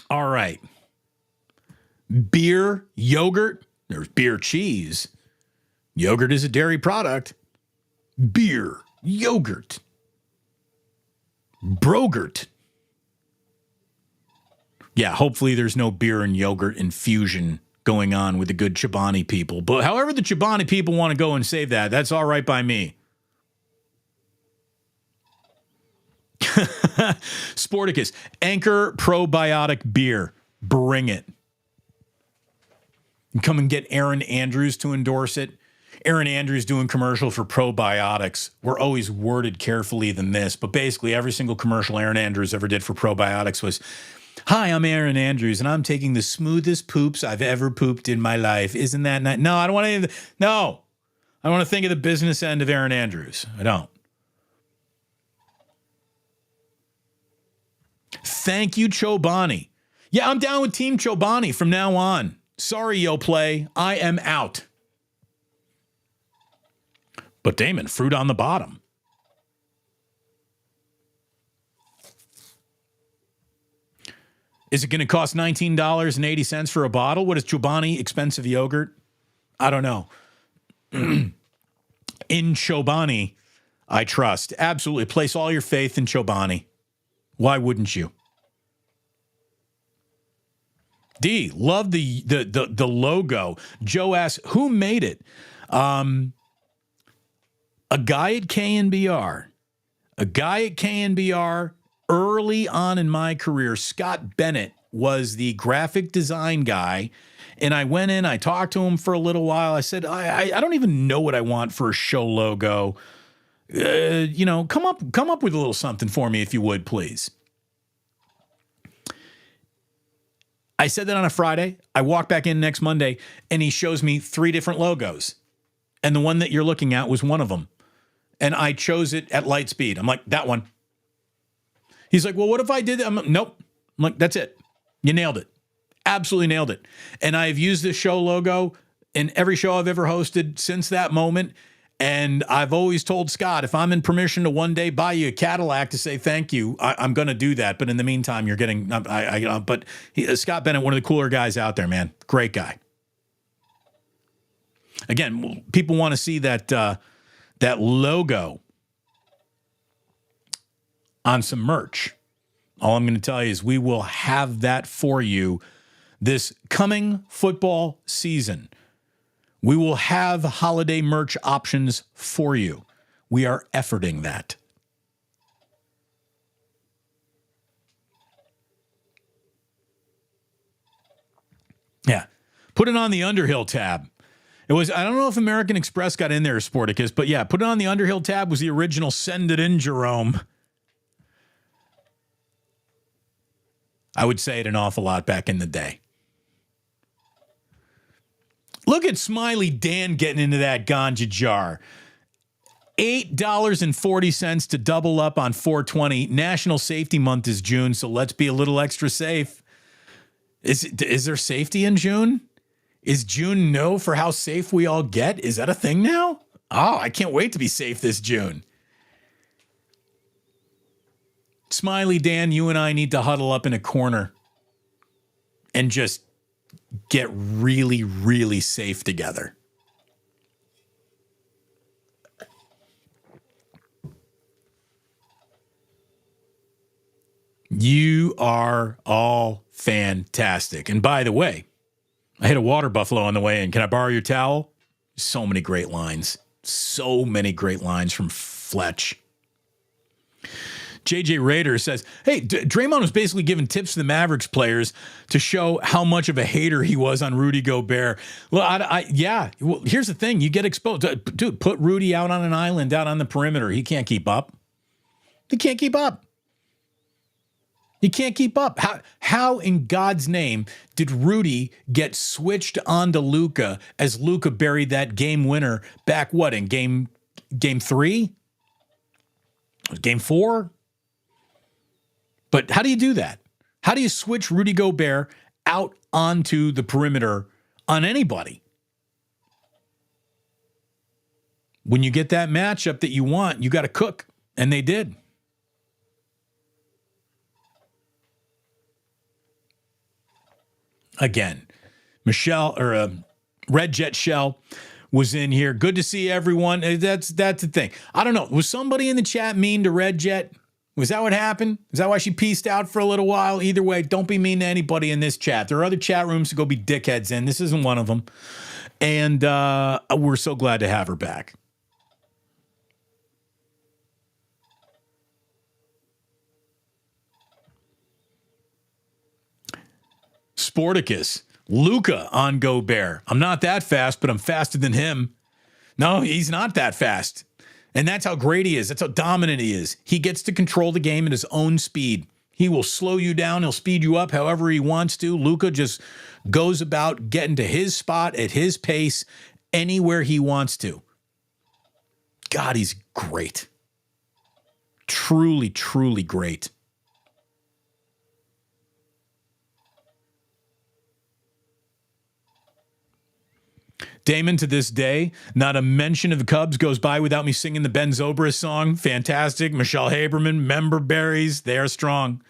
All right. Beer, yogurt. There's beer cheese. Yogurt is a dairy product. Beer, yogurt. Brogurt. Yeah, hopefully there's no beer and yogurt infusion going on with the good Chobani people. But however the Chobani people want to go and save that, that's all right by me. Sporticus, Anchor Probiotic Beer. Bring it. And come and get Aaron Andrews to endorse it. Aaron Andrews doing commercial for probiotics were always worded carefully than this, but basically every single commercial Aaron Andrews ever did for probiotics was, "Hi, I'm Aaron Andrews, and I'm taking the smoothest poops I've ever pooped in my life. Isn't that nice?" No, I don't want any of the, no. I want to think of the business end of Aaron Andrews. I don't. Thank you, Chobani. Yeah, I'm down with Team Chobani from now on. Sorry, Yo Play. I am out. But Damon, fruit on the bottom. Is it going to cost $19.80 for a bottle? What is Chobani expensive yogurt? I don't know. In Chobani, I trust. Absolutely. Place all your faith in Chobani. Why wouldn't you? D, love the logo. Joe asks, who made it? A guy at KNBR. A guy at KNBR early on in my career, Scott Bennett, was the graphic design guy. And I went in, I talked to him for a little while. I said, I don't even know what I want for a show logo. Come up with a little something for me if you would, please. I said that on a Friday. I walk back in next Monday, and he shows me 3 different logos. And the one that you're looking at was one of them. And I chose it at light speed. I'm like, that one. He's like, well, what if I did that? I'm like, nope. I'm like, that's it. You nailed it. Absolutely nailed it. And I've used this show logo in every show I've ever hosted since that moment. And I've always told Scott, if I'm in permission to one day buy you a Cadillac to say thank you, I'm going to do that. But in the meantime, you're getting, Scott Bennett, one of the cooler guys out there, man. Great guy. Again, people want to see that logo on some merch. All I'm going to tell you is we will have that for you this coming football season. We will have holiday merch options for you. We are efforting that. Yeah. Put it on the Underhill tab. It was, I don't know if American Express got in there or Sporticus, but yeah, put it on the Underhill tab was the original Send It In, Jerome. I would say it an awful lot back in the day. Look at Smiley Dan getting into that ganja jar. $8.40 to double up on 420. National Safety Month is June, so let's be a little extra safe. Is there safety in June? Is June no for how safe we all get? Is that a thing now? Oh, I can't wait to be safe this June. Smiley Dan, you and I need to huddle up in a corner and just get really, really safe together. You are all fantastic. And by the way, I hit a water buffalo on the way in. Can I borrow your towel? So many great lines. So many great lines from Fletch. JJ Rader says, hey, Draymond was basically giving tips to the Mavericks players to show how much of a hater he was on Rudy Gobert. Well, yeah. Well, here's the thing. You get exposed. Dude, put Rudy out on an island, out on the perimeter. He can't keep up. He can't keep up. He can't keep up. How in God's name did Rudy get switched onto Luka as Luka buried that game winner back, what, in game 3? Game 4? But how do you do that? How do you switch Rudy Gobert out onto the perimeter on anybody? When you get that matchup that you want, you got to cook. And they did. Again, Michelle or Red Jet Shell was in here. Good to see everyone. That's the thing. I don't know. Was somebody in the chat mean to Red Jet? Was that what happened? Is that why she pieced out for a little while? Either way, don't be mean to anybody in this chat. There are other chat rooms to go be dickheads in. This isn't one of them. And we're so glad to have her back. Sporticus, Luka on Gobert. I'm not that fast, but I'm faster than him. No, he's not that fast. And that's how great he is. That's how dominant he is. He gets to control the game at his own speed. He will slow you down. He'll speed you up however he wants to. Luka just goes about getting to his spot at his pace anywhere he wants to. God, he's great. Truly, truly great. Damon, to this day, not a mention of the Cubs goes by without me singing the Ben Zobrist song. Fantastic. Michelle Haberman, member berries. They are strong.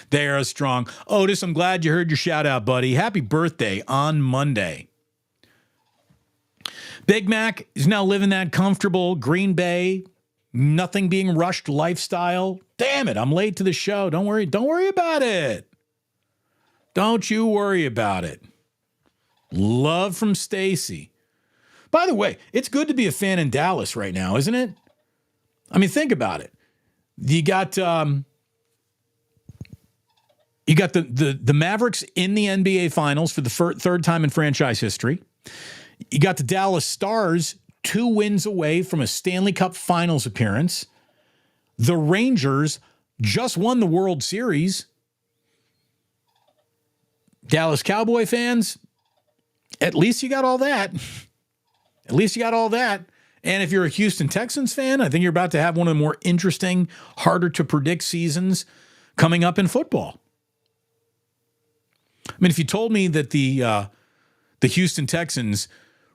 They are strong. Otis, I'm glad you heard your shout out, buddy. Happy birthday on Monday. Big Mac is now living that comfortable Green Bay, nothing being rushed lifestyle. Damn it, I'm late to the show. Don't worry about it. Don't you worry about it. Love from Stacy. By the way, it's good to be a fan in Dallas right now, isn't it? I mean, think about it. You got the Mavericks in the NBA Finals for the third time in franchise history. You got the Dallas Stars 2 wins away from a Stanley Cup Finals appearance. The Rangers just won the World Series. Dallas Cowboy fans, at least you got all that. At least you got all that. And if you're a Houston Texans fan, I think you're about to have one of the more interesting, harder to predict seasons coming up in football. I mean, if you told me that the Houston Texans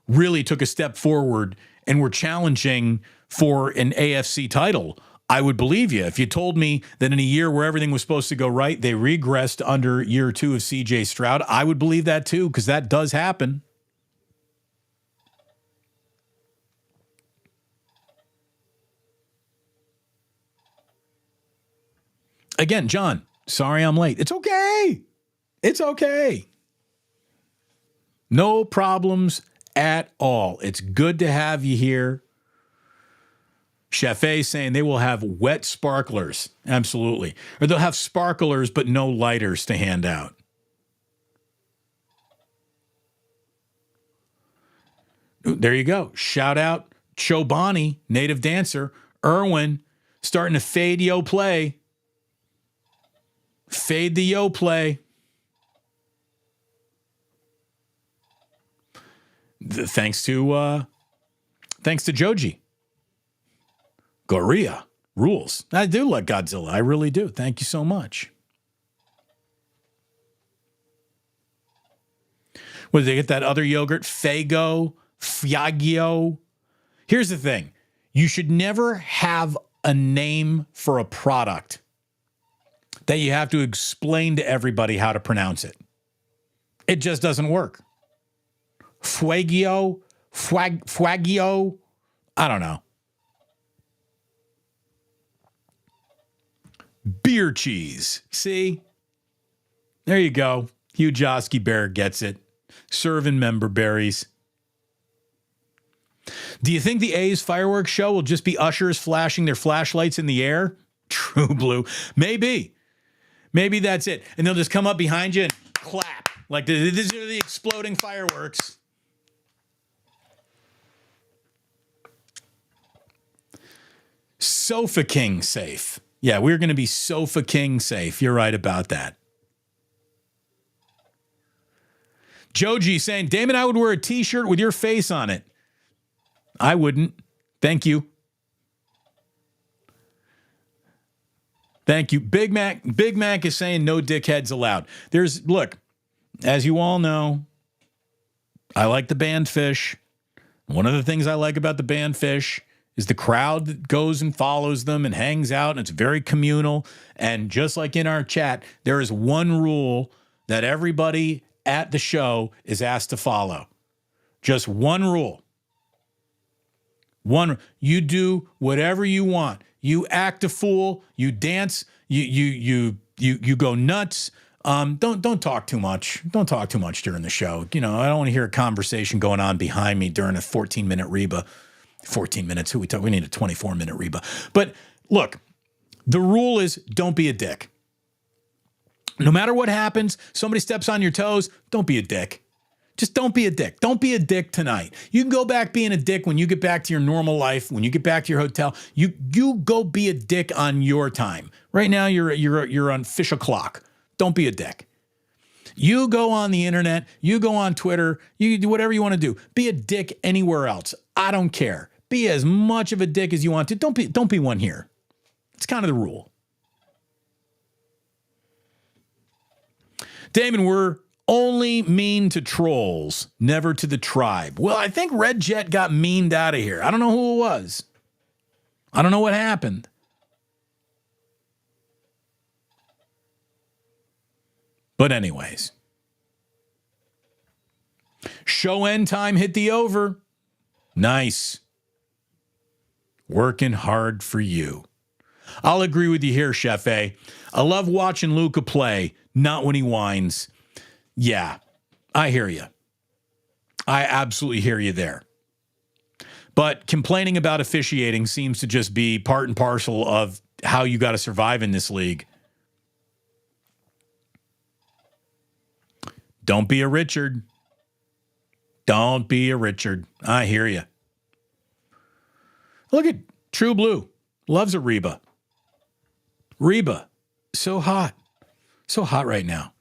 really took a step forward and were challenging for an AFC title, I would believe you. If you told me that in a year where everything was supposed to go right, they regressed under year 2 of CJ Stroud, I would believe that too, because that does happen. Again, John, sorry I'm late. It's okay. It's okay. No problems at all. It's good to have you here. Chef A saying they will have wet sparklers. Absolutely. Or they'll have sparklers, but no lighters to hand out. There you go. Shout out Chobani, native dancer. Irwin starting to fade yo play. Fade the yo play. Thanks to Joji. Gorilla rules. I do like Godzilla. I really do. Thank you so much. Where did they get that other yogurt? Fago, Fiaggio. Here's the thing. You should never have a name for a product that you have to explain to everybody how to pronounce it. It just doesn't work. Fueggio, Fuaggio, I don't know. Beer cheese. See? There you go. Hugh Josky Bear gets it. Serving member berries. Do you think the A's fireworks show will just be ushers flashing their flashlights in the air? True Blue. Maybe. Maybe that's it. And they'll just come up behind you and clap. Like, these are the exploding fireworks. Sofa King safe. Yeah, we're going to be Sofa King safe. You're right about that. Joji saying, Damon, I would wear a t-shirt with your face on it. I wouldn't. Thank you. Thank you. Big Mac is saying no dickheads allowed. Look, as you all know, I like the band Fish. One of the things I like about the band Fish is the crowd that goes and follows them and hangs out, and it's very communal. And just like in our chat, there is one rule that everybody at the show is asked to follow. Just one rule. You do whatever you want. You act a fool. You dance. You go nuts. Don't talk too much. Don't talk too much during the show. You know, I don't want to hear a conversation going on behind me during a 14-minute Reba. 14 minutes. Who we talk? We need a 24-minute Reba. But look, the rule is don't be a dick. No matter what happens, somebody steps on your toes, don't be a dick. Just don't be a dick. Don't be a dick tonight. You can go back being a dick when you get back to your normal life, when you get back to your hotel. You go be a dick on your time. Right now, you're on fish o'clock. Don't be a dick. You go on the internet. You go on Twitter. You do whatever you want to do. Be a dick anywhere else. I don't care. Be as much of a dick as you want to. Don't be one here. It's kind of the rule. Damon, we're only mean to trolls, never to the tribe. Well, I think Red Jet got meaned out of here. I don't know who it was. I don't know what happened. But anyways. Show end time hit the over. Nice. Working hard for you. I'll agree with you here, Chef A. I love watching Luka play, not when he whines. Yeah, I hear you. I absolutely hear you there. But complaining about officiating seems to just be part and parcel of how you got to survive in this league. Don't be a Richard. Don't be a Richard. I hear you. Look at True Blue. Loves a Reba. Reba. So hot. So hot right now.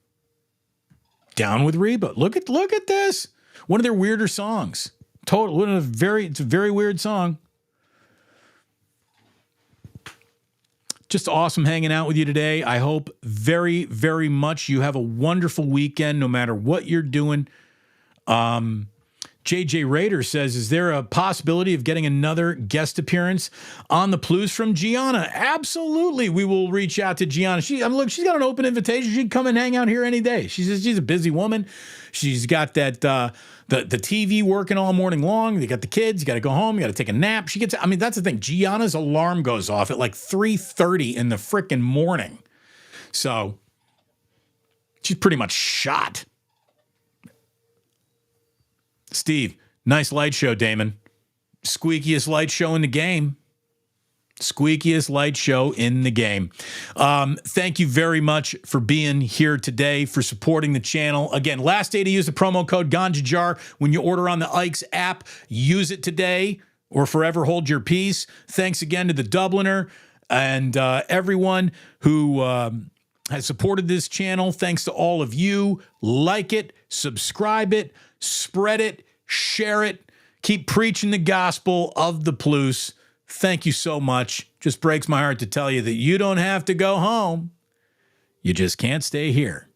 Down with Reba. Look at this. One of their weirder songs. It's a very weird song. Just awesome hanging out with you today. I hope very, very much you have a wonderful weekend, no matter what you're doing. JJ Rader says, is there a possibility of getting another guest appearance on the Blues from Gianna? Absolutely. We will reach out to Gianna. She's got an open invitation. She can come and hang out here any day. She's a busy woman. She's got that, the TV working all morning long. They got the kids. You got to go home. You got to take a nap. That's the thing. Gianna's alarm goes off at like 3:30 in the frickin' morning. So she's pretty much shot. Steve, nice light show, Damon. Squeakiest light show in the game. Squeakiest light show in the game. Thank you very much for being here today, for supporting the channel. Again, last day to use the promo code GanjaJar when you order on the Ikes app. Use it today or forever hold your peace. Thanks again to the Dubliner and everyone who has supported this channel. Thanks to all of you. Like it, subscribe it, spread it, share it, keep preaching the gospel of the Blues. Thank you so much. Just breaks my heart to tell you that you don't have to go home. You just can't stay here.